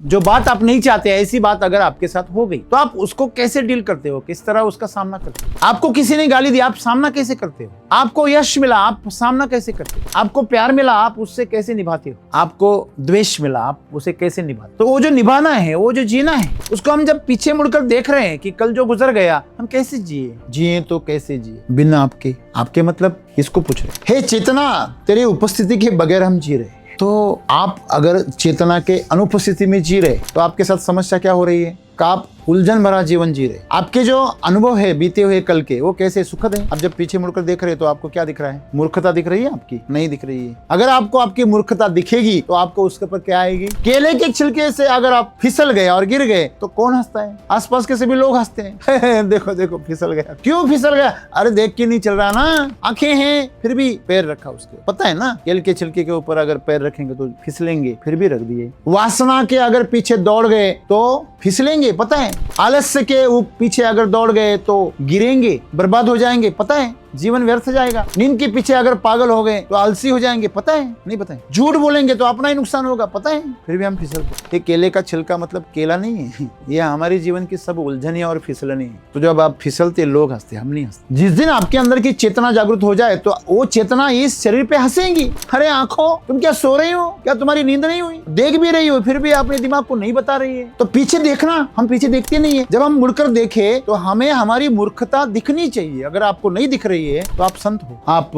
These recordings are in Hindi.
जो बात आप नहीं चाहते, ऐसी बात अगर आपके साथ हो गई तो आप उसको कैसे डील करते हो, किस तरह उसका सामना करते हो? आपको किसी ने गाली दी, आप सामना कैसे करते हो? आपको यश मिला, आप सामना कैसे करते हो? आपको प्यार मिला, आप उससे कैसे निभाते हो? आपको द्वेष मिला, आप उसे कैसे निभाते हो? तो वो जो निभाना है, वो जो जीना है, उसको हम जब पीछे मुड़कर देख रहे हैं कि कल जो गुजर गया, हम कैसे जिए तो कैसे जिए बिना आपके मतलब इसको पूछ रहे। हे चेतना, तेरी उपस्थिति के बगैर हम जी रहे। तो आप अगर चेतना के अनुपस्थिति में जी रहे तो आपके साथ समस्या क्या हो रही है? आप उलझन भरा जीवन जी रहे। आपके जो अनुभव है बीते हुए कल के, वो कैसे सुखद है? अब जब पीछे मुड़कर देख रहे हो तो आपको क्या दिख रहा है? मूर्खता दिख रही है? आपकी नहीं दिख रही है। अगर आपको आपकी मूर्खता दिखेगी तो आपको उसके ऊपर क्या आएगी? केले के छिलके से अगर आप फिसल गए और गिर गए तो कौन हंसता है? आसपास के सभी लोग हंसते हैं। देखो देखो फिसल गया। क्यों फिसल गया? अरे देख के नहीं चल रहा ना, आंखें हैं फिर भी पैर रखा उसके, पता है ना केले के छिलके के ऊपर अगर पैर रखेंगे तो फिसलेंगे, फिर भी रख दिए। वासना के अगर पीछे दौड़ गए तो फिसलेंगे, पता है। आलस्य के पीछे अगर दौड़ गए तो गिरेंगे, बर्बाद हो जाएंगे, पता है। जीवन व्यर्थ जाएगा। नींद के पीछे अगर पागल हो गए तो आलसी हो जाएंगे, पता है नहीं? पता है। झूठ बोलेंगे तो अपना ही नुकसान होगा, पता है, फिर भी हम फिसलते। ये केले का छिलका मतलब केला नहीं है, ये हमारे जीवन की सब उलझने और फिसलने हैं। तो जब आप फिसलते लोग हंसते, हम नहीं हंसते। जिस दिन आपके अंदर की चेतना जागृत हो जाए तो वो चेतना इस शरीर पे हंसेंगी। अरे आंखों, तुम क्या सो रही हो? क्या तुम्हारी नींद नहीं हुई? देख भी रही हो फिर भी अपने दिमाग को नहीं बता रही है। तो पीछे देखना, हम पीछे देखते नहीं है। जब हम मुड़कर देखे तो हमें हमारी मूर्खता दिखनी चाहिए। अगर आपको नहीं दिख रही है तो आप संत हो, आप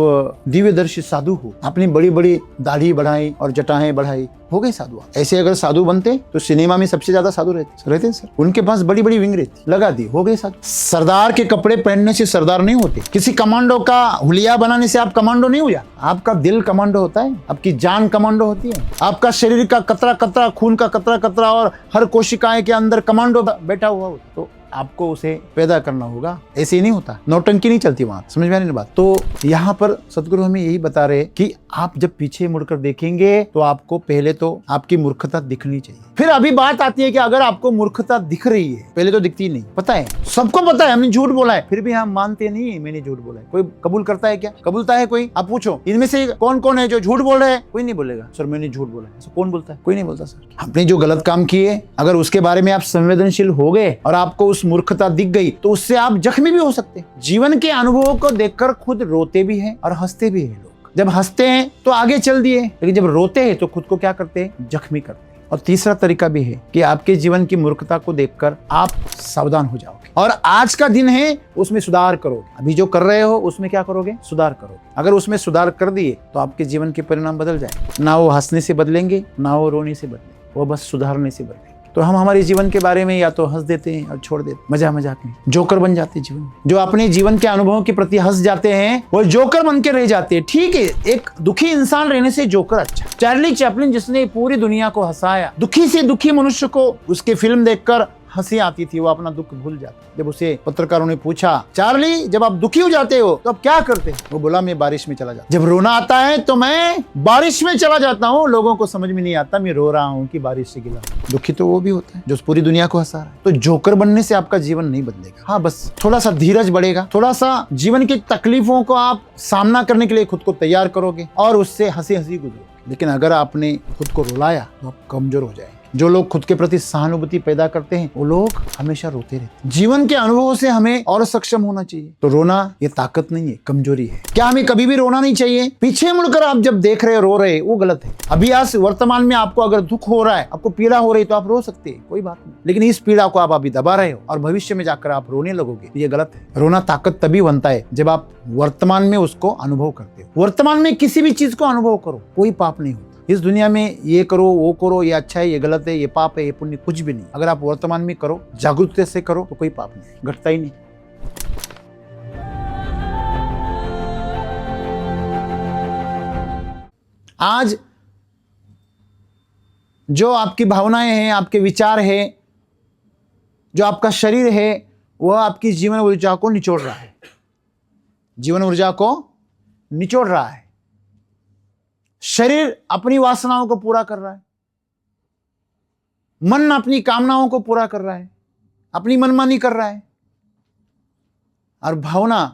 दिव्यदर्शी साधु हो। अपनी बड़ी बड़ी दाढ़ी बढ़ाई और जटाएं बढ़ाई, हो गए साधु। ऐसे अगर साधु बनते तो सिनेमा में सबसे ज्यादा साधु रहते हैं सर। उनके पास बड़ी बड़ी विंग रहती, लगा दी, हो गए साधु। सरदार के कपड़े पहनने से सरदार नहीं होते। किसी कमांडो का हुलिया बनाने से आप कमांडो नहीं हो जाते। आपका दिल कमांडो होता है, आपकी जान कमांडो होती है। आपका शरीर का कतरा कतरा, खून का कतरा कतरा और हर कोशिकाएं के अंदर कमांडो बैठा हुआ हो, तो आपको उसे पैदा करना होगा। ऐसे ही नहीं होता, नौटंकी नहीं चलती वहां। समझ में आ रही ना बात? तो यहाँ पर सदगुरु हमें यही बता रहे कि आप जब पीछे मुड़कर देखेंगे तो आपको पहले तो आपकी मूर्खता दिखनी चाहिए। फिर अभी बात आती है कि अगर आपको मूर्खता दिख रही है, पहले तो दिखती नहीं, पता है, सबको पता है हमने झूठ बोला है, फिर भी हम मानते नहीं है मैंने झूठ बोला है। कोई कबूल करता है क्या? कबूलता है कोई? आप पूछो इनमें से कौन कौन है जो झूठ बोल रहे हैं? कोई नहीं बोलेगा सर मैंने झूठ बोला है। कौन बोलता है? कोई नहीं बोलता सर। आपने जो गलत काम किए, अगर उसके बारे में आप संवेदनशील हो गए और आपको उस मूर्खता दिख गई तो उससे आप जख्मी भी हो सकते हैं। जीवन के अनुभवों को देखकर खुद रोते भी हैं और हंसते भी हैं लोग। जब हंसते हैं तो आगे चल दिए, लेकिन जब रोते हैं तो खुद को क्या करते हैं? जख्मी करते हैं। और तीसरा तरीका भी है कि आपके जीवन की मूर्खता को देखकर आप सावधान हो जाओगे और आज का दिन है उसमें सुधार करोगे। अभी जो कर रहे हो उसमें क्या करोगे? सुधार करोगे। अगर उसमें सुधार कर दिए तो आपके जीवन के परिणाम बदल जाए। ना वो हंसने से बदलेंगे, ना वो रोने से बदलेंगे, वो बस सुधारने से बदलेंगे। तो हम हमारे जीवन के बारे में या तो हंस देते हैं और छोड़ देते, मजाक में जोकर बन जाते हैं जीवन में। जो अपने जीवन के अनुभवों के प्रति हंस जाते हैं वो जोकर बन के रह जाते हैं। ठीक है, एक दुखी इंसान रहने से जोकर अच्छा। चार्ली चैपलिन जिसने पूरी दुनिया को हंसाया, दुखी से दुखी मनुष्य को उसके फिल्म देखकर हंसी आती थी, वो अपना दुख भूल जाता। जब उसे पत्रकारों ने पूछा, चार्ली जब आप दुखी हो जाते हो तो आप क्या करते हैं? वो बोला मैं बारिश में चला जाता। जब रोना आता है तो मैं बारिश में चला जाता हूँ। लोगों को समझ में नहीं आता मैं रो रहा हूँ कि बारिश से गिला। दुखी तो वो भी होता है जो पूरी दुनिया को हंसा रहा है। तो जोकर बनने से आपका जीवन नहीं बदलेगा। हाँ, बस थोड़ा सा धीरज बढ़ेगा, थोड़ा सा जीवन की तकलीफों को आप सामना करने के लिए खुद को तैयार करोगे और उससे हंसी हंसी गुजरोगे। लेकिन अगर आपने खुद को रुलाया तो आप कमजोर हो जाएंगे। जो लोग खुद के प्रति सहानुभूति पैदा करते हैं वो लोग हमेशा रोते रहते हैं। जीवन के अनुभवों से हमें और सक्षम होना चाहिए। तो रोना ये ताकत नहीं है, कमजोरी है। क्या हमें कभी भी रोना नहीं चाहिए? पीछे मुड़कर आप जब देख रहे रो रहे, वो गलत है। अभी आज वर्तमान में आपको अगर दुख हो रहा है, आपको पीड़ा हो रही है तो आप रो सकते हैं, कोई बात नहीं। लेकिन इस पीड़ा को आप अभी दबा रहे हो और भविष्य में जाकर आप रोने लगोगे, ये गलत है। रोना ताकत तभी बनता है जब आप वर्तमान में उसको अनुभव करते हो। वर्तमान में किसी भी चीज को अनुभव करो, कोई पाप नहीं होता। इस दुनिया में ये करो वो करो, ये अच्छा है ये गलत है, ये पाप है ये पुण्य, कुछ भी नहीं। अगर आप वर्तमान में करो, जागरूकता से करो तो कोई पाप नहीं, घटता ही नहीं। आज जो आपकी भावनाएं हैं, आपके विचार है, जो आपका शरीर है, वह आपकी जीवन ऊर्जा को निचोड़ रहा है। जीवन ऊर्जा को निचोड़ रहा है। शरीर अपनी वासनाओं को पूरा कर रहा है, मन अपनी कामनाओं को पूरा कर रहा है, अपनी मनमानी कर रहा है, और भावना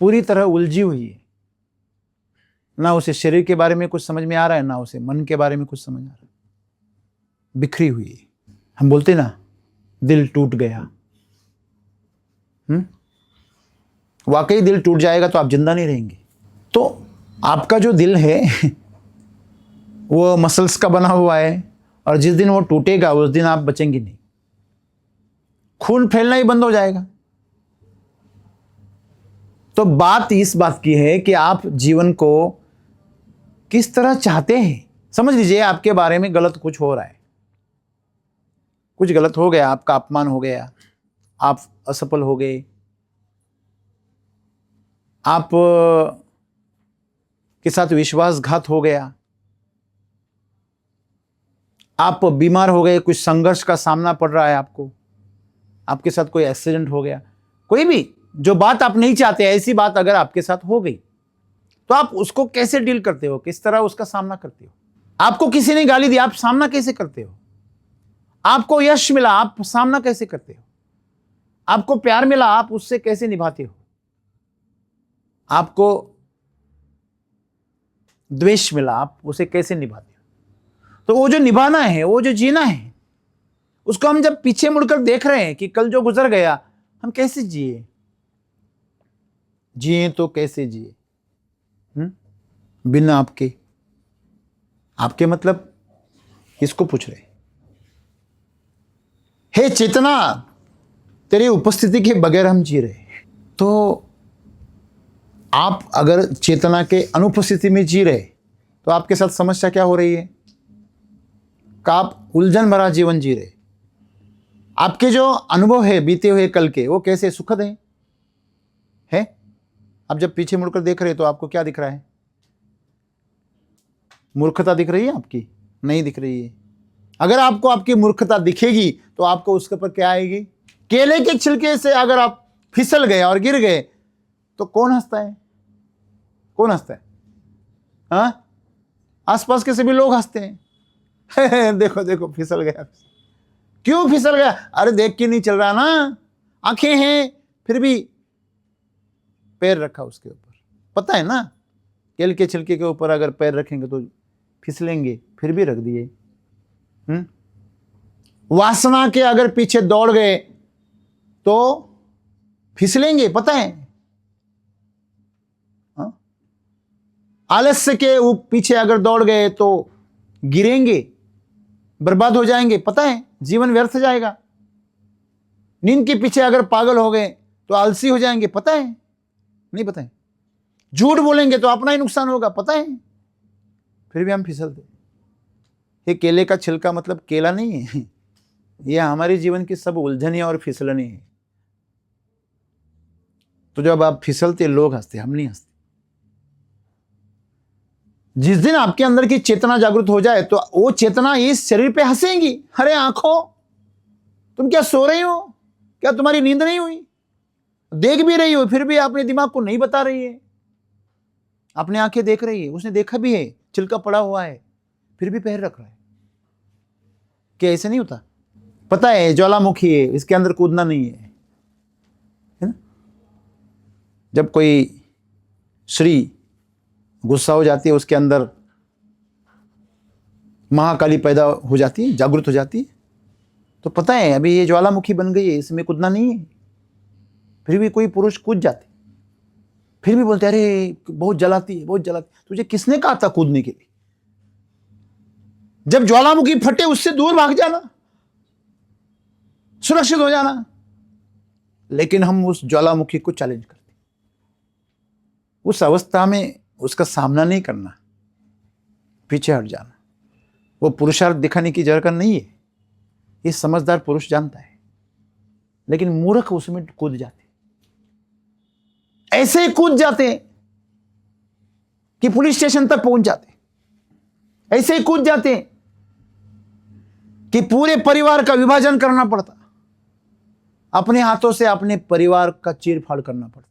पूरी तरह उलझी हुई है। ना उसे शरीर के बारे में कुछ समझ में आ रहा है, ना उसे मन के बारे में कुछ समझ आ रहा है। बिखरी हुई है। हम बोलते ना दिल टूट गया। वाकई दिल टूट जाएगा तो आप जिंदा नहीं रहेंगे। तो आपका जो दिल है वो मसल्स का बना हुआ है, और जिस दिन वो टूटेगा उस दिन आप बचेंगे नहीं, खून फैलना ही बंद हो जाएगा। तो बात इस बात की है कि आप जीवन को किस तरह चाहते हैं। समझ लीजिए आपके बारे में गलत कुछ हो रहा है, कुछ गलत हो गया, आपका अपमान हो गया, आप असफल हो गए, आप के साथ विश्वासघात हो गया, आप बीमार हो गए, कुछ संघर्ष का सामना पड़ रहा है आपको, आपके साथ कोई एक्सीडेंट हो गया, कोई भी जो बात आप नहीं चाहते, ऐसी बात अगर आपके साथ हो गई तो आप उसको कैसे डील करते हो, किस तरह उसका सामना करते हो। आपको किसी ने गाली दी, आप सामना कैसे करते हो। आपको यश मिला, आप सामना कैसे करते हो। आपको प्यार मिला, आप उससे कैसे निभाते हो। आपको द्वेष मिला, आप उसे कैसे निभाते हो। तो वो जो निभाना है, वो जो जीना है, उसको हम जब पीछे मुड़कर देख रहे हैं कि कल जो गुजर गया हम कैसे जिए, जिए तो कैसे जिए बिना आपके। आपके मतलब किसको पूछ रहे। हे चेतना, तेरी उपस्थिति के बगैर हम जी रहे। तो आप अगर चेतना के अनुपस्थिति में जी रहे तो आपके साथ समस्या क्या हो रही है कि आप उलझन भरा जीवन जी रहे। आपके जो अनुभव है बीते हुए कल के, वो कैसे सुखद है? आप जब पीछे मुड़कर देख रहे तो आपको क्या दिख रहा है? मूर्खता दिख रही है आपकी? नहीं दिख रही है। अगर आपको आपकी मूर्खता दिखेगी तो आपको उसके ऊपर क्या आएगी? केले के छिलके से अगर आप फिसल गए और गिर गए तो कौन हंसता है? कौन हंसता है? हाँ, आसपास के सभी लोग हंसते हैं। देखो देखो फिसल गया। क्यों फिसल गया? अरे देख के नहीं चल रहा ना, आंखें हैं फिर भी पैर रखा उसके ऊपर। पता है ना केले के छिलके के ऊपर अगर पैर रखेंगे तो फिसलेंगे, फिर भी रख दिए। वासना के अगर पीछे दौड़ गए तो फिसलेंगे, पता है। आलस्य के वो पीछे अगर दौड़ गए तो गिरेंगे, बर्बाद हो जाएंगे, पता है। जीवन व्यर्थ जाएगा। नींद के पीछे अगर पागल हो गए तो आलसी हो जाएंगे, पता है। नहीं पता है। झूठ बोलेंगे तो अपना ही नुकसान होगा, पता है। फिर भी हम फिसलते। ये केले का छिलका मतलब केला नहीं है, ये हमारे जीवन की सब उलझनियां और फिसलने हैं। तो जब आप फिसलते लोग हंसते, हम नहीं हंसते। जिस दिन आपके अंदर की चेतना जागृत हो जाए तो वो चेतना इस शरीर पे हंसेगी। अरे आंखों, तुम क्या सो रही हो? क्या तुम्हारी नींद नहीं हुई? देख भी रही हो फिर भी अपने दिमाग को नहीं बता रही है। अपने आंखें देख रही है, उसने देखा भी है, छिलका पड़ा हुआ है, फिर भी पैर रख रहा है। क्या ऐसे नहीं होता? पता है ज्वालामुखी है, इसके अंदर कूदना नहीं है ना? जब कोई श्री गुस्सा हो जाती है, उसके अंदर महाकाली पैदा हो जाती है, जागृत हो जाती है, तो पता है अभी ये ज्वालामुखी बन गई है, इसमें कूदना नहीं है। फिर भी कोई पुरुष कूद जाते, फिर भी बोलते अरे बहुत जलाती है, बहुत जलाती। तुझे किसने कहा था कूदने के लिए? जब ज्वालामुखी फटे उससे दूर भाग जाना, सुरक्षित हो जाना। लेकिन हम उस ज्वालामुखी को चैलेंज करते, उस अवस्था में उसका सामना नहीं करना, पीछे हट जाना। वो पुरुषार्थ दिखाने की जरूरत नहीं है, ये समझदार पुरुष जानता है। लेकिन मूर्ख उसमें कूद जाते, ऐसे ही कूद जाते कि पुलिस स्टेशन तक पहुंच जाते, ऐसे ही कूद जाते कि पूरे परिवार का विभाजन करना पड़ता, अपने हाथों से अपने परिवार का चीर फाड़ करना पड़ता।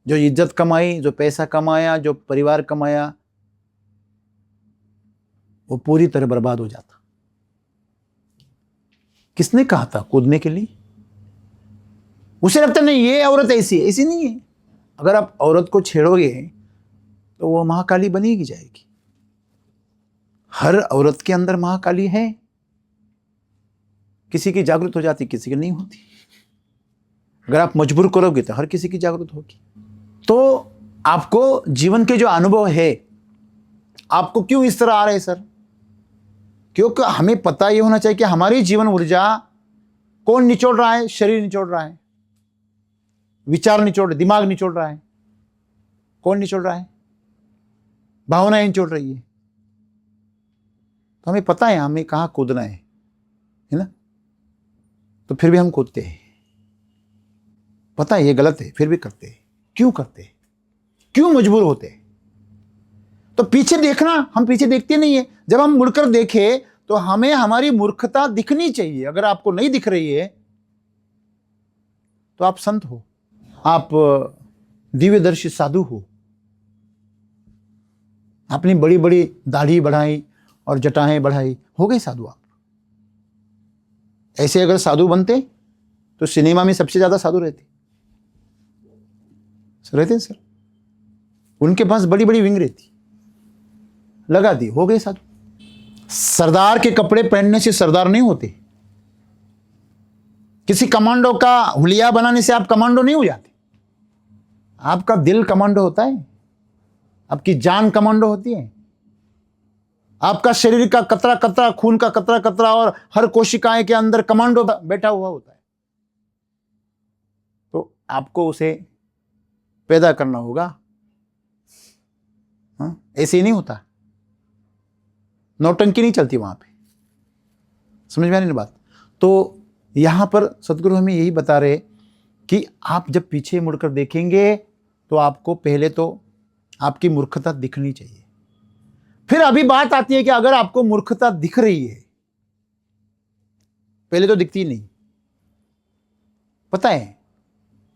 जो इज्जत कमाई, जो पैसा कमाया, जो परिवार कमाया, वो पूरी तरह बर्बाद हो जाता। किसने कहा था कूदने के लिए? उसे लगता नहीं ये औरत ऐसी है, ऐसी नहीं है। अगर आप औरत को छेड़ोगे तो वो महाकाली बनेगी जाएगी। हर औरत के अंदर महाकाली है। किसी की जागृत हो जाती, किसी की नहीं होती। अगर आप मजबूर करोगे तो हर किसी की जागृत होगी। तो आपको जीवन के जो अनुभव है, आपको क्यों इस तरह आ रहे हैं सर? क्योंकि हमें पता यह होना चाहिए कि हमारी जीवन ऊर्जा कौन निचोड़ रहा है? शरीर निचोड़ रहा है, विचार निचोड़, दिमाग निचोड़ रहा है। कौन निचोड़ रहा है? भावनाएं निचोड़ रही है। तो हमें पता है हमें कहां कूदना है ना? तो फिर भी हम कूदते हैं। पता है ये गलत है, फिर भी करते हैं। क्यों करते हैं? क्यों मजबूर होते हैं? तो पीछे देखना, हम पीछे देखते नहीं है। जब हम मुड़कर देखें तो हमें हमारी मूर्खता दिखनी चाहिए। अगर आपको नहीं दिख रही है तो आप संत हो, आप दिव्यदर्शी साधु हो। अपनी बड़ी बड़ी दाढ़ी बढ़ाई और जटाएं बढ़ाई, हो गए साधु आप। ऐसे अगर साधु बनते तो सिनेमा में सबसे ज्यादा साधु रहते हैं सर। उनके पास बड़ी बड़ी विंग रहती, लगा दी, हो गए साधु। सरदार के कपड़े पहनने से सरदार नहीं होते। किसी कमांडो का हुलिया बनाने से आप कमांडो नहीं हो जाते। आपका दिल कमांडो होता है, आपकी जान कमांडो होती है। आपका शरीर का कतरा कतरा, खून का कतरा कतरा और हर कोशिकाएं के अंदर कमांडो बैठा हुआ होता है। तो आपको उसे पैदा करना होगा। ऐसे ही नहीं होता, नौटंकी नहीं चलती वहां पे। समझ में आ रही ना बात? तो यहां पर सदगुरु हमें यही बता रहे कि आप जब पीछे मुड़कर देखेंगे तो आपको पहले तो आपकी मूर्खता दिखनी चाहिए। फिर अभी बात आती है कि अगर आपको मूर्खता दिख रही है, पहले तो दिखती नहीं। पता है,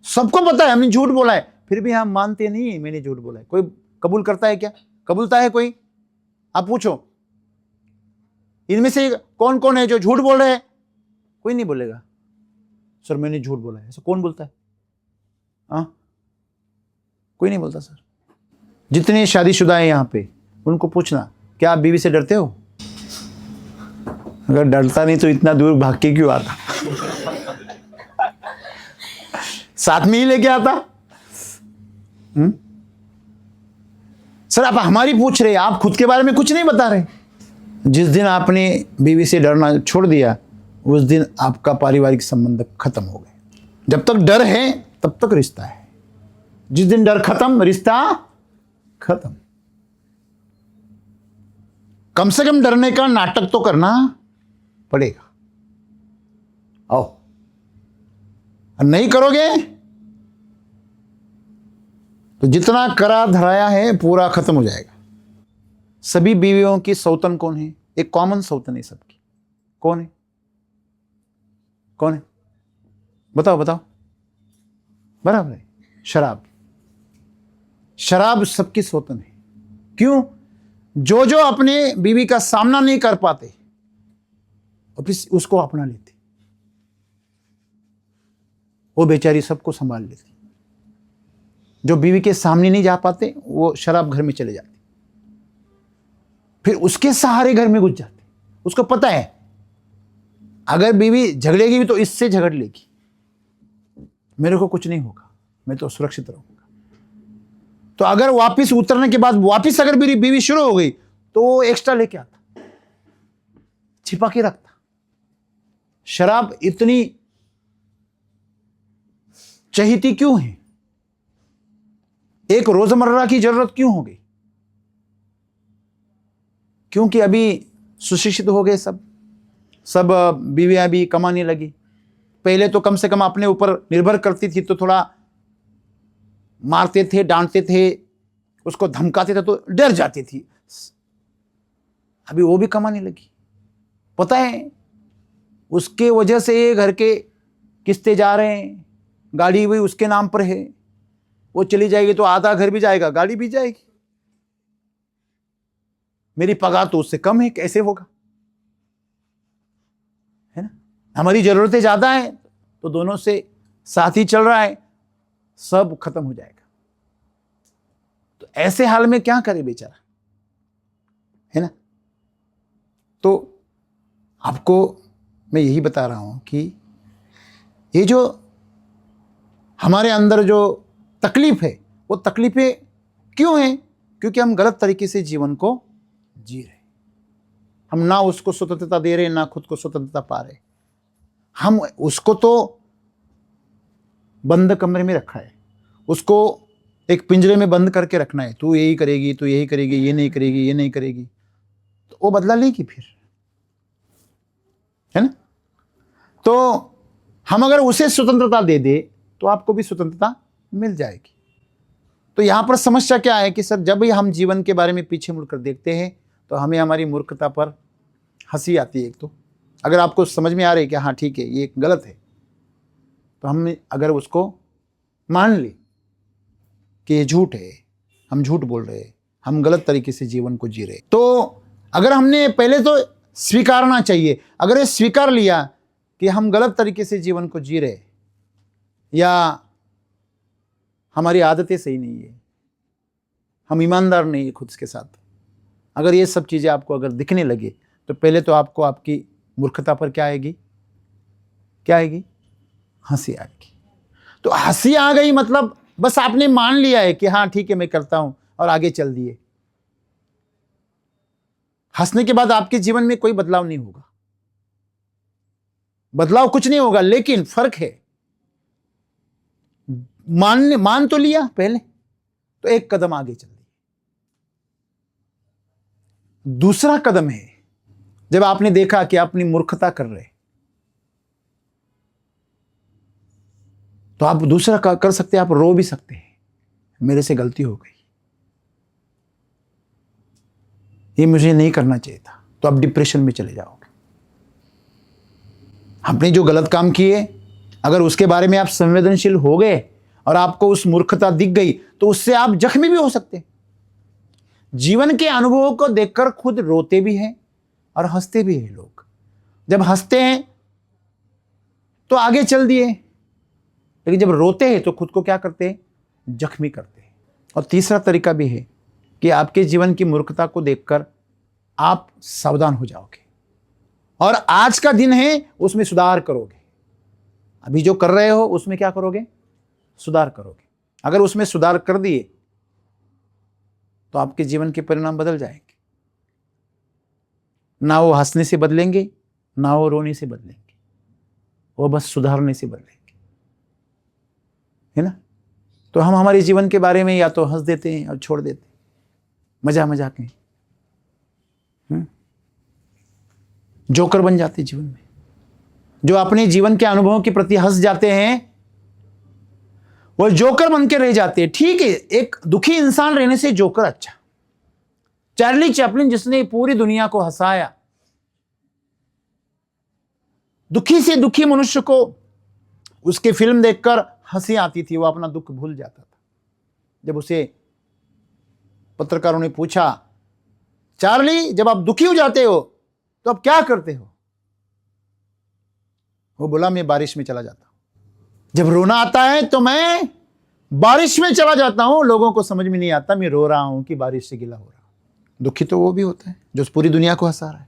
सबको पता है हमने झूठ बोला है, फिर भी हम मानते नहीं है मैंने झूठ बोला है। कोई कबूल करता है क्या? कबूलता है कोई? आप पूछो इनमें से कौन कौन है जो झूठ बोल रहे हैं? कोई नहीं बोलेगा सर मैंने झूठ बोला है। ऐसा कौन बोलता है? कोई नहीं बोलता सर। जितने शादीशुदा हैं यहां पे, उनको पूछना क्या आप बीवी से डरते हो? अगर डरता नहीं तो इतना दूर भाग के क्यों आता? साथ में ही लेके आता। सर आप हमारी पूछ रहे हैं, आप खुद के बारे में कुछ नहीं बता रहे। जिस दिन आपने बीवी से डरना छोड़ दिया, उस दिन आपका पारिवारिक संबंध खत्म हो गए। जब तक डर है तब तक रिश्ता है। जिस दिन डर खत्म, रिश्ता खत्म। कम से कम डरने का नाटक तो करना पड़ेगा। आओ, नहीं करोगे तो जितना करा धराया है पूरा खत्म हो जाएगा। सभी बीवियों की सौतन कौन है? एक कॉमन सौतन है सबकी। कौन है? कौन है? बताओ बताओ। बराबर है, शराब। शराब सबकी सौतन है। क्यों? जो जो अपने बीवी का सामना नहीं कर पाते और फिर उसको अपना लेते, वो बेचारी सबको संभाल लेती। जो बीवी के सामने नहीं जा पाते वो शराब घर में चले जाते, फिर उसके सहारे घर में घुस जाते। उसको पता है अगर बीवी झगड़ेगी भी तो इससे झगड़ लेगी, मेरे को कुछ नहीं होगा, मैं तो सुरक्षित रहूंगा। तो अगर वापस उतरने के बाद वापस अगर मेरी बीवी शुरू हो गई तो वो एक्स्ट्रा लेके आता, छिपा के रखता। शराब इतनी चहीती क्यों है? एक रोजमर्रा की जरूरत क्यों हो गई? क्योंकि अभी सुशिक्षित हो गए सब बीवियां भी कमाने लगी। पहले तो कम से कम अपने ऊपर निर्भर करती थी तो थोड़ा मारते थे, डांटते थे, उसको धमकाते थे तो डर जाती थी। अभी वो भी कमाने लगी। पता है उसके वजह से घर के किस्तें जा रहे हैं, गाड़ी भी उसके नाम पर है। वो चली जाएगी तो आधा घर भी जाएगा, गाड़ी भी जाएगी। मेरी पगार तो उससे कम है, कैसे होगा? है ना? हमारी जरूरतें ज्यादा है तो दोनों से साथ ही चल रहा है, सब खत्म हो जाएगा। तो ऐसे हाल में क्या करे बेचारा, है ना? तो आपको मैं यही बता रहा हूं कि ये जो हमारे अंदर जो तकलीफ है, वो तकलीफें क्यों हैं? क्योंकि हम गलत तरीके से जीवन को जी रहे। हम ना उसको स्वतंत्रता दे रहे, ना खुद को स्वतंत्रता पा रहे। हम उसको तो बंद कमरे में रखा है, उसको एक पिंजरे में बंद करके रखना है। तू यही करेगी, तू यही करेगी, ये नहीं करेगी, ये नहीं करेगी, तो वो बदला लेगी फिर, है ना? तो हम अगर उसे स्वतंत्रता दे दे तो आपको भी स्वतंत्रता मिल जाएगी। तो यहां पर समस्या क्या है कि सर, जब भी हम जीवन के बारे में पीछे मुड़कर देखते हैं तो हमें हमारी मूर्खता पर हंसी आती है। एक तो अगर आपको समझ में आ रही है कि हाँ ठीक है ये गलत है, तो हम अगर उसको मान ले कि ये झूठ है, हम झूठ बोल रहे हैं, हम गलत तरीके से जीवन को जी रहे, तो अगर हमने पहले तो स्वीकारना चाहिए। अगर ये स्वीकार लिया कि हम गलत तरीके से जीवन को जी रहे या हमारी आदतें सही नहीं है, हम ईमानदार नहीं है खुद के साथ, अगर ये सब चीज़ें आपको अगर दिखने लगे, तो पहले तो आपको आपकी मूर्खता पर क्या आएगी? क्या आएगी? हंसी आएगी। तो हंसी आ गई मतलब बस आपने मान लिया है कि हाँ ठीक है मैं करता हूं और आगे चल दिए। हंसने के बाद आपके जीवन में कोई बदलाव नहीं होगा, बदलाव कुछ नहीं होगा। लेकिन फर्क है, मान तो लिया पहले, तो एक कदम आगे चल दिए। दूसरा कदम है, जब आपने देखा कि अपनी मूर्खता कर रहे, तो आप दूसरा कर सकते हैं, आप रो भी सकते हैं, मेरे से गलती हो गई, ये मुझे नहीं करना चाहिए था। तो आप डिप्रेशन में चले जाओगे। आपने जो गलत काम किए, अगर उसके बारे में आप संवेदनशील हो गए और आपको उस मूर्खता दिख गई, तो उससे आप जख्मी भी हो सकते हैं। जीवन के अनुभवों को देखकर खुद रोते भी हैं और हंसते भी हैं लोग। जब हंसते हैं तो आगे चल दिए, लेकिन जब रोते हैं तो खुद को क्या करते हैं? जख्मी करते हैं। और तीसरा तरीका भी है कि आपके जीवन की मूर्खता को देखकर आप सावधान हो जाओगे और आज का दिन है उसमें सुधार करोगे। अभी जो कर रहे हो उसमें क्या करोगे? सुधार करोगे। अगर उसमें सुधार कर दिए तो आपके जीवन के परिणाम बदल जाएंगे। ना वो हंसने से बदलेंगे, ना वो रोने से बदलेंगे, वो बस सुधारने से बदलेंगे, है ना? तो हम हमारे जीवन के बारे में या तो हंस देते हैं और छोड़ देते हैं, मजाक में जोकर बन जाते हैं जीवन में। जो अपने जीवन के अनुभवों के प्रति हंस जाते हैं वो जोकर बन के रह जाते हैं। ठीक है, एक दुखी इंसान रहने से जोकर अच्छा। चार्ली चैपलिन जिसने पूरी दुनिया को हंसाया, दुखी से दुखी मनुष्य को उसके फिल्म देखकर हंसी आती थी, वो अपना दुख भूल जाता था। जब उसे पत्रकारों ने पूछा, चार्ली जब आप दुखी हो जाते हो तो आप क्या करते हो? वो बोला, मैं बारिश में चला जाता हूं। जब रोना आता है तो मैं बारिश में चला जाता हूं, लोगों को समझ में नहीं आता मैं रो रहा हूं कि बारिश से गिला हो रहा हूं। दुखी तो वो भी होता है जो पूरी दुनिया को हंसा रहा है।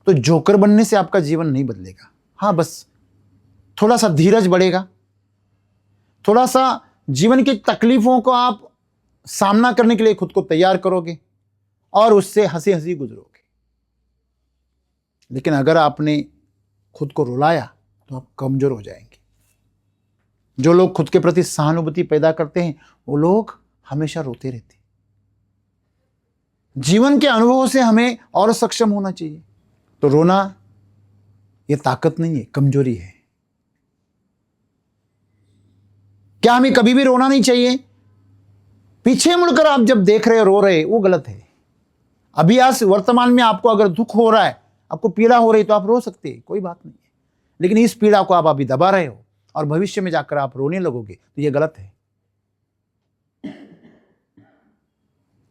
तो जोकर बनने से आपका जीवन नहीं बदलेगा। हाँ, बस थोड़ा सा धीरज बढ़ेगा, थोड़ा सा जीवन की तकलीफों को आप सामना करने के लिए खुद को तैयार करोगे और उससे हंसी हंसी गुजरोगे। लेकिन अगर आपने खुद को रुलाया तो आप कमजोर हो जाएंगे। जो लोग खुद के प्रति सहानुभूति पैदा करते हैं वो लोग हमेशा रोते रहते हैं। जीवन के अनुभवों से हमें और सक्षम होना चाहिए। तो रोना ये ताकत नहीं है, कमजोरी है। क्या हमें कभी भी रोना नहीं चाहिए? पीछे मुड़कर आप जब देख रहे रो रहे, वो गलत है। अभी आज वर्तमान में आपको अगर दुख हो रहा है, आपको पीड़ा हो रही, तो आप रो सकते हैं, कोई बात नहीं है। लेकिन इस पीड़ा को आप अभी दबा रहे हो और भविष्य में जाकर आप रोने लगोगे, तो ये गलत है।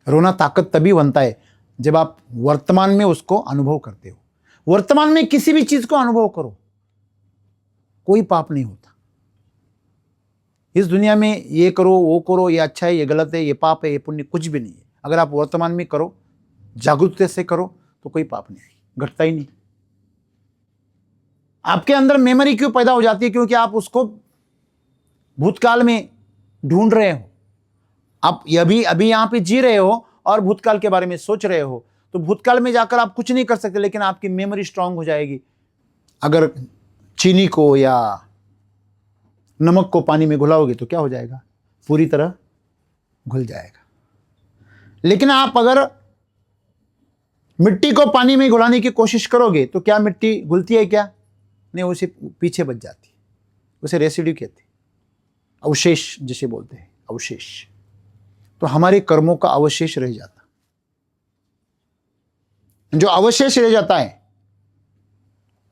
रोना ताकत तभी बनता है जब आप वर्तमान में उसको अनुभव करते हो। वर्तमान में किसी भी चीज को अनुभव करो, कोई पाप नहीं होता। इस दुनिया में ये करो, वो करो, ये अच्छा है, ये गलत है, ये पाप है, ये पुण्य, कुछ भी नहीं है। अगर आप वर्तमान में करो, जागरूकता से करो, तो कोई पाप नहीं है। घटता ही नहीं। आपके अंदर मेमोरी क्यों पैदा हो जाती है? क्योंकि आप उसको भूतकाल में ढूंढ रहे हो। आप अभी यहां पे जी रहे हो और भूतकाल के बारे में सोच रहे हो, तो भूतकाल में जाकर आप कुछ नहीं कर सकते, लेकिन आपकी मेमोरी स्ट्रांग हो जाएगी। अगर चीनी को या नमक को पानी में घुलाओगे तो क्या हो जाएगा? पूरी तरह घुल जाएगा। लेकिन आप अगर मिट्टी को पानी में घुलाने की कोशिश करोगे तो क्या मिट्टी घुलती है क्या? नहीं, उसे पीछे बच जाती है। उसे रेसिड्यू कहते हैं, अवशेष जिसे बोलते हैं, अवशेष। तो हमारे कर्मों का अवशेष रह जाता। जो अवशेष रह जाता है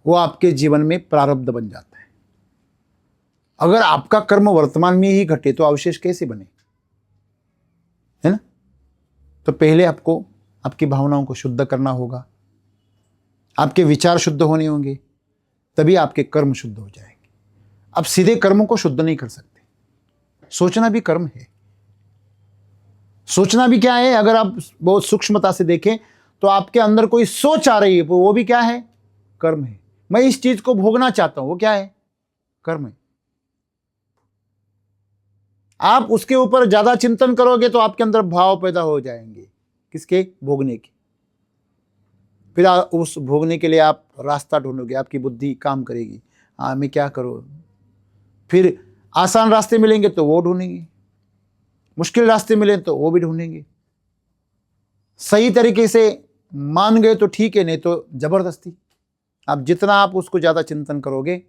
वो आपके जीवन में प्रारब्ध बन जाता है। अगर आपका कर्म वर्तमान में ही घटे तो अवशेष कैसे बने, है ना? तो पहले आपको आपकी भावनाओं को शुद्ध करना होगा, आपके विचार शुद्ध होने होंगे, तभी आपके कर्म शुद्ध हो जाएंगे। आप सीधे कर्मों को शुद्ध नहीं कर सकते। सोचना भी कर्म है। सोचना भी क्या है? अगर आप बहुत सूक्ष्मता से देखें तो आपके अंदर कोई सोच आ रही है, वो भी क्या है? कर्म है। मैं इस चीज को भोगना चाहता हूं, वो क्या है? कर्म है। आप उसके ऊपर ज्यादा चिंतन करोगे तो आपके अंदर भाव पैदा हो जाएंगे। किसके? भोगने के। फिर उस भोगने के लिए आप रास्ता ढूंढोगे, आपकी बुद्धि काम करेगी। हाँ, मैं क्या करूं? फिर आसान रास्ते मिलेंगे तो वो ढूंढेंगे, मुश्किल रास्ते मिले तो वो भी ढूंढेंगे। सही तरीके से मान गए तो ठीक है, नहीं तो जबरदस्ती। आप जितना आप उसको ज्यादा चिंतन करोगे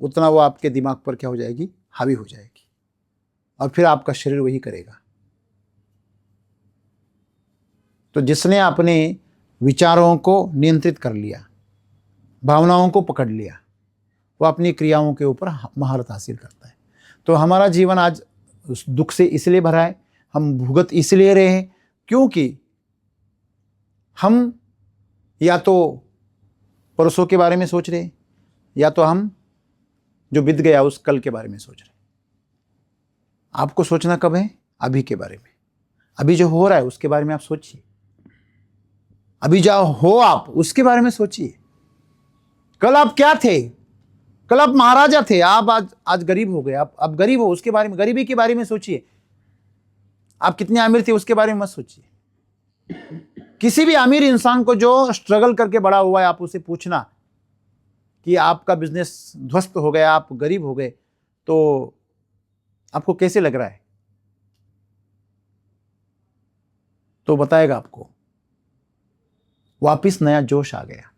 उतना वो आपके दिमाग पर क्या हो जाएगी? हावी हो जाएगी, और फिर आपका शरीर वही करेगा। तो जिसने अपने विचारों को नियंत्रित कर लिया, भावनाओं को पकड़ लिया, वो अपनी क्रियाओं के ऊपर महारत हासिल करता है। तो हमारा जीवन आज उस दुख से इसलिए भरा है, हम भुगत इसलिए रहे हैं क्योंकि हम या तो परसों के बारे में सोच रहे हैं, या तो हम जो बीत गया उस कल के बारे में सोच रहे हैं। आपको सोचना कब है? अभी के बारे में। अभी जो हो रहा है उसके बारे में आप सोचिए। अभी जो हो आप उसके बारे में सोचिए। कल आप क्या थे? कल आप महाराजा थे, आप आज गरीब हो गए। आप गरीब हो, उसके बारे में, गरीबी के बारे में सोचिए। आप कितने अमीर थे उसके बारे में मत सोचिए। किसी भी अमीर इंसान को जो स्ट्रगल करके बड़ा हुआ है, आप उसे पूछना कि आपका बिजनेस ध्वस्त हो गया, आप गरीब हो गए, तो आपको कैसे लग रहा है? तो बताएगा आपको वापिस नया जोश आ गया।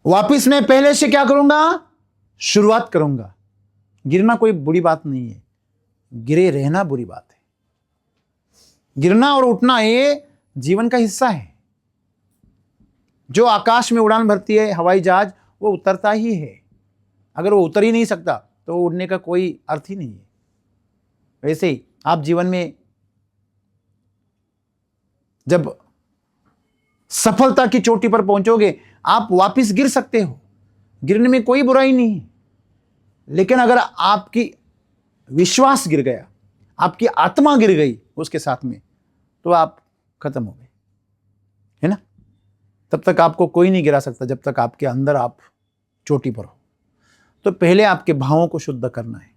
वापिस मैं पहले से क्या करूंगा? शुरुआत करूंगा। गिरना कोई बुरी बात नहीं है, गिरे रहना बुरी बात है। गिरना और उठना ये जीवन का हिस्सा है। जो आकाश में उड़ान भरती है हवाई जहाज, वो उतरता ही है। अगर वो उतर ही नहीं सकता तो उड़ने का कोई अर्थ ही नहीं है। वैसे ही आप जीवन में जब सफलता की चोटी पर पहुंचोगे, आप वापस गिर सकते हो। गिरने में कोई बुराई नहीं है। लेकिन अगर आपकी विश्वास गिर गया, आपकी आत्मा गिर गई उसके साथ में, तो आप खत्म हो गए, है ना? तब तक आपको कोई नहीं गिरा सकता जब तक आपके अंदर आप चोटी पर हो। तो पहले आपके भावों को शुद्ध करना है।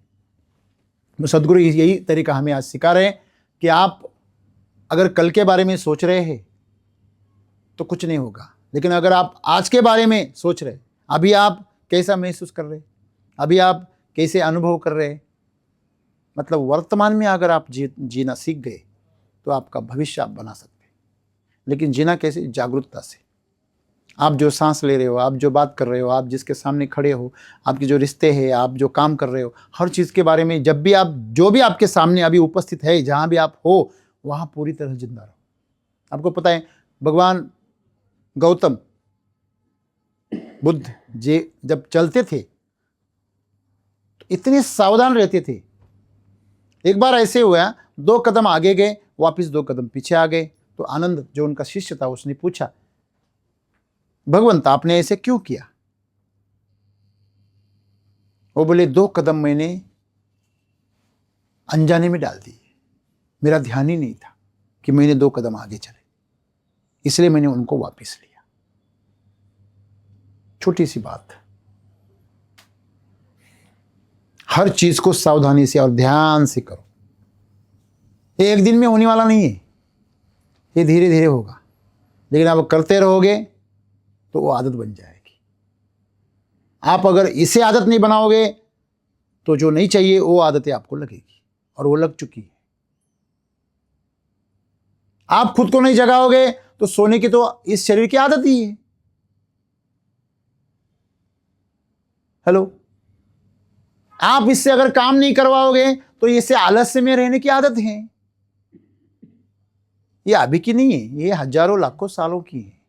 तो सदगुरु यही तरीका हमें आज सिखा रहे हैं कि आप अगर कल के बारे में सोच रहे हैं तो कुछ नहीं होगा। लेकिन अगर आप आज के बारे में सोच रहे, अभी आप कैसा महसूस कर रहे, अभी आप कैसे अनुभव कर रहे, मतलब वर्तमान में अगर आप जीना सीख गए तो आपका भविष्य आप बना सकते हैं। लेकिन जीना कैसे? जागरूकता से। आप जो सांस ले रहे हो, आप जो बात कर रहे हो, आप जिसके सामने खड़े हो, आपके जो रिश्ते हैं, आप जो काम कर रहे हो, हर चीज़ के बारे में जब भी आप, जो भी आपके सामने अभी उपस्थित है, जहाँ भी आप हो, वहाँ पूरी तरह जिंदा रहो। आपको पता है भगवान गौतम बुद्ध जी जब चलते थे तो इतने सावधान रहते थे। एक बार ऐसे हुआ, 2 कदम आगे गए, वापस 2 कदम पीछे आ गए। तो आनंद जो उनका शिष्य था उसने पूछा, भगवंत आपने ऐसे क्यों किया? वो बोले 2 कदम मैंने अनजाने में डाल दिए, मेरा ध्यान ही नहीं था कि मैंने 2 कदम आगे चले। इसलिए मैंने उनको वापस लिया। छोटी सी बात, हर चीज को सावधानी से और ध्यान से करो। ये एक दिन में होने वाला नहीं है, ये धीरे धीरे होगा, लेकिन आप करते रहोगे तो वो आदत बन जाएगी। आप अगर इसे आदत नहीं बनाओगे तो जो नहीं चाहिए वो आदतें आपको लगेगी, और वो लग चुकी है। आप खुद को नहीं जगाओगे तो सोने की तो इस शरीर की आदत ही है। हेलो, आप इससे अगर काम नहीं करवाओगे तो इससे आलस्य में रहने की आदत है। ये अभी की नहीं है, ये हजारों लाखों सालों की है।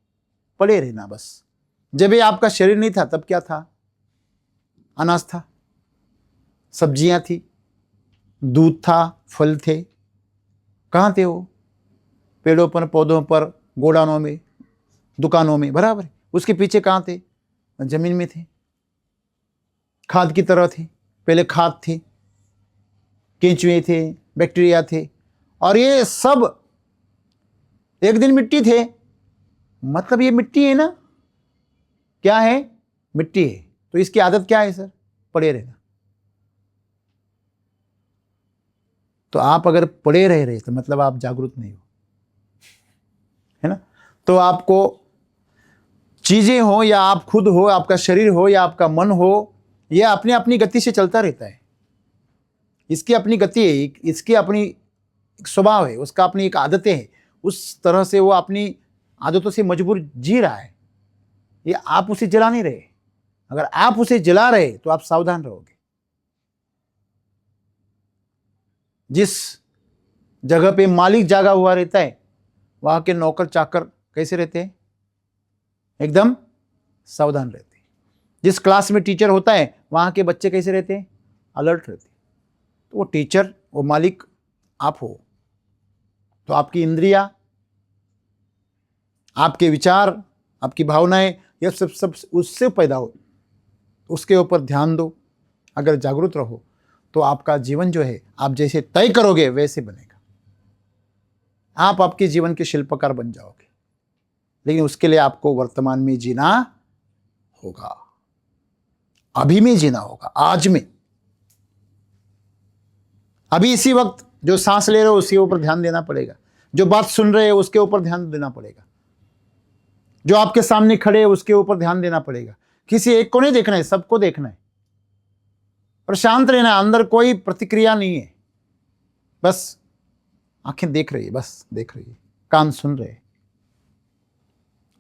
पड़े रहना बस। जब ये आपका शरीर नहीं था तब क्या था? अनाज था, सब्जियां थी, दूध था, फल थे। कहां थे वो? पेड़ों पर, पौधों पर, गोडानों में, दुकानों में, बराबर। उसके पीछे कहां थे? जमीन में थे, खाद की तरह थे। पहले खाद थी, केंचुए थे, बैक्टीरिया थे, और ये सब एक दिन मिट्टी थे। मतलब ये मिट्टी है ना? क्या है? मिट्टी है। तो इसकी आदत क्या है सर? पड़े रहना। तो आप अगर पड़े रह रहे तो मतलब आप जागरूक नहीं हो, है ना? तो आपको चीजें हो या आप खुद हो, आपका शरीर हो या आपका मन हो, यह अपनी अपनी गति से चलता रहता है। इसकी अपनी गति है, इसकी अपनी एक स्वभाव है, उसका अपनी एक आदतें है। उस तरह से वो अपनी आदतों से मजबूर जी रहा है। ये आप उसे जला नहीं रहे। अगर आप उसे जला रहे तो आप सावधान रहोगे। जिस जगह पे मालिक जागा हुआ रहता है वहां के नौकर चाकर कैसे रहते हैं? एकदम सावधान रहते हैं। जिस क्लास में टीचर होता है वहां के बच्चे कैसे रहते हैं? अलर्ट रहते हैं। तो वो टीचर, वो मालिक आप हो। तो आपकी इंद्रियां, आपके विचार, आपकी भावनाएं, यह सब उससे पैदा हो। उसके ऊपर ध्यान दो। अगर जागरूक रहो तो आपका जीवन जो है, आप जैसे तय करोगे वैसे बनेगा। आप आपके जीवन के शिल्पकार बन जाओगे। लेकिन उसके लिए आपको वर्तमान में जीना होगा, अभी में जीना होगा, आज में। अभी इसी वक्त जो सांस ले रहे हो उसके ऊपर ध्यान देना पड़ेगा। जो बात सुन रहे हो उसके ऊपर ध्यान देना पड़ेगा। जो आपके सामने खड़े हैं उसके ऊपर ध्यान देना पड़ेगा। किसी एक को नहीं देखना है, सबको देखना है। और शांत रहना है, अंदर कोई प्रतिक्रिया नहीं है। बस आंखें देख रही है, बस देख रही है, कान सुन रहे,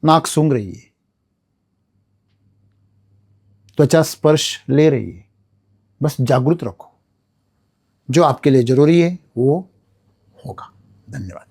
नाक सूंघ रही है, त्वचा स्पर्श ले रही है। बस जागरूक रखो। जो आपके लिए जरूरी है वो होगा। धन्यवाद।